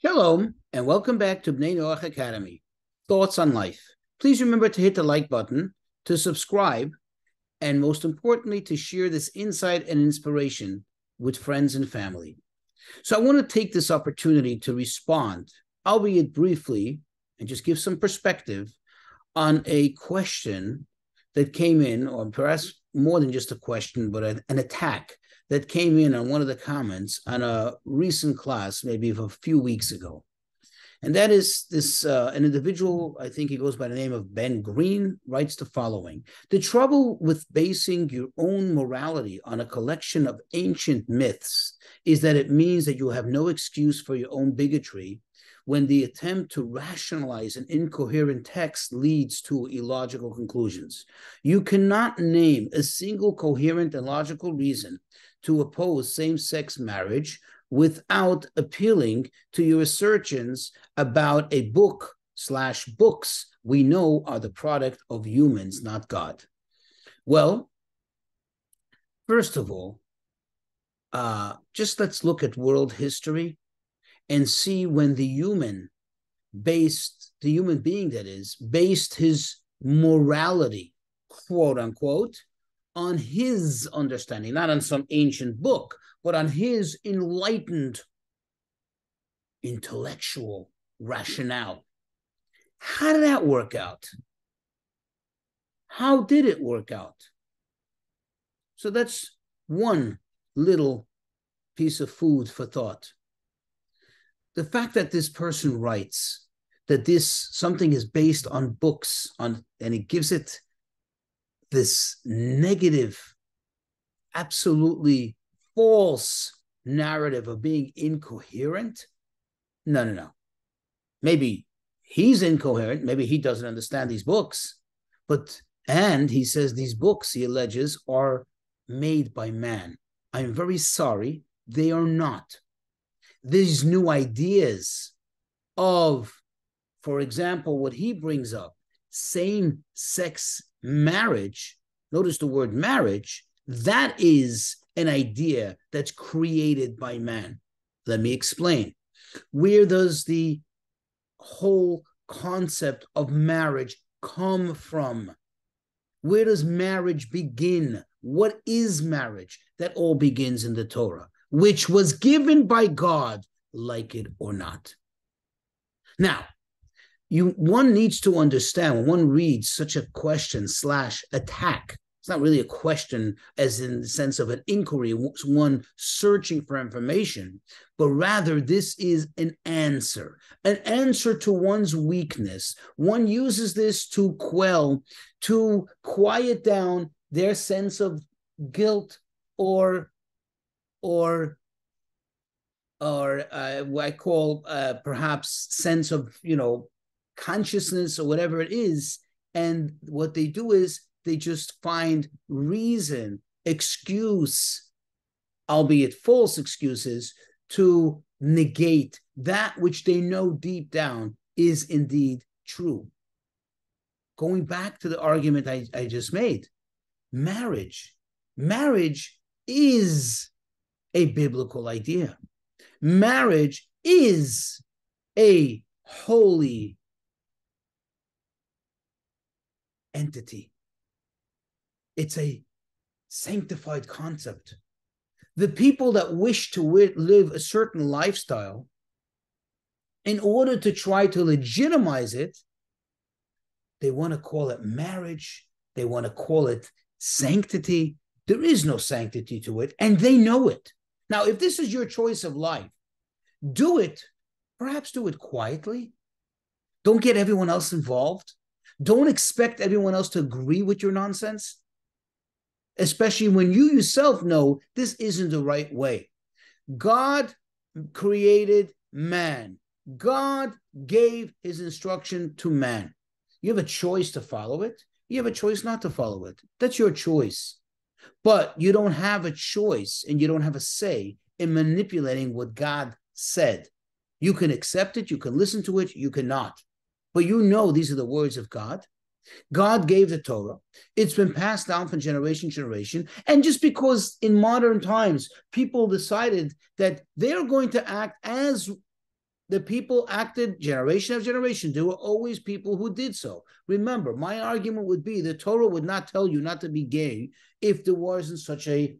Shalom, and welcome back to Bnei Noach Academy, Thoughts on Life. Please remember to hit the like button, to subscribe, and most importantly, to share this insight and inspiration with friends and family. So I want to take this opportunity to respond, albeit briefly, and just give some perspective on a question that came in, or perhaps more than just a question, but an attack that came in on one of the comments on a recent class, maybe a few weeks ago. And that is this, an individual, I think he goes by the name of Ben Green, writes the following. The trouble with basing your own morality on a collection of ancient myths is that it means that you have no excuse for your own bigotry when the attempt to rationalize an incoherent text leads to illogical conclusions. You cannot name a single coherent and logical reason to oppose same-sex marriage without appealing to your assertions about a book/books we know are the product of humans, not God. Well, first of all, just let's look at world history and see when the human being that is, based his morality, quote unquote, on his understanding, not on some ancient book, but on his enlightened intellectual rationale. How did that work out? How did it work out? So that's one little piece of food for thought. The fact that this person writes that something is based on books, and it gives it this negative, absolutely false narrative of being incoherent. No. Maybe he's incoherent. Maybe he doesn't understand these books. And he says these books, he alleges, are made by man. I'm very sorry, they are not. These new ideas of, for example, what he brings up, same-sex marriage, notice the word marriage, that is an idea that's created by man. Let me explain. Where does the whole concept of marriage come from? Where does marriage begin? What is marriage? That all begins in the Torah, which was given by God, like it or not. Now, one needs to understand when one reads such a question/attack. It's not really a question as in the sense of an inquiry, one searching for information, but rather this is an answer to one's weakness. One uses this to quiet down their sense of guilt or what I call perhaps sense of, consciousness or whatever it is. And what they do is they just find reason, excuse, albeit false excuses, to negate that which they know deep down is indeed true. Going back to the argument I just made, marriage is a biblical idea. Marriage is a holy entity. It's a sanctified concept. The people that wish to live a certain lifestyle, in order to try to legitimize it, they want to call it marriage. They want to call it sanctity. There is no sanctity to it, and they know it. Now, if this is your choice of life, perhaps do it quietly. Don't get everyone else involved. Don't expect everyone else to agree with your nonsense, especially when you yourself know this isn't the right way. God created man. God gave his instruction to man. You have a choice to follow it. You have a choice not to follow it. That's your choice. But you don't have a choice and you don't have a say in manipulating what God said. You can accept it, you can listen to it, you cannot. But these are the words of God. God gave the Torah. It's been passed down from generation to generation. And just because in modern times, people decided that they're going to act as The people acted generation after generation. There were always people who did so. Remember, my argument would be the Torah would not tell you not to be gay if there wasn't such a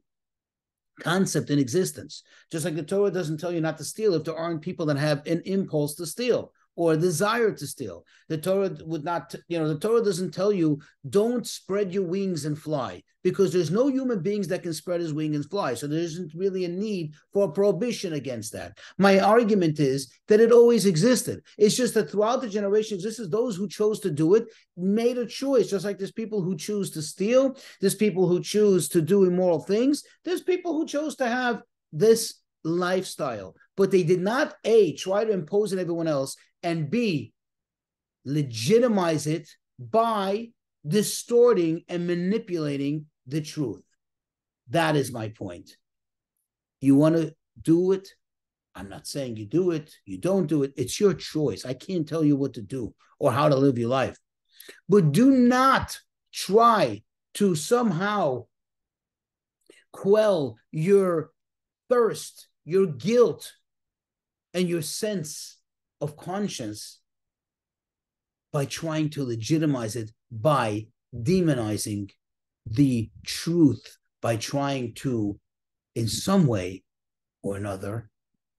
concept in existence. Just like the Torah doesn't tell you not to steal if there aren't people that have an impulse to steal or a desire to steal. The Torah would not, the Torah doesn't tell you don't spread your wings and fly, because there's no human beings that can spread his wing and fly. So there isn't really a need for a prohibition against that. My argument is that it always existed. It's just that throughout the generations, those who chose to do it made a choice. Just like there's people who choose to steal, there's people who choose to do immoral things, there's people who chose to have this lifestyle, but they did not A, try to impose on everyone else, and B, legitimize it by distorting and manipulating the truth. That is my point. You want to do it? I'm not saying you do it, you don't do it. It's your choice. I can't tell you what to do or how to live your life. But do not try to somehow quell your thirst, your guilt, and your sense of conscience by trying to legitimize it by demonizing the truth, by trying to, in some way or another,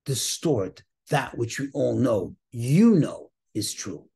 distort that which we all know, is true.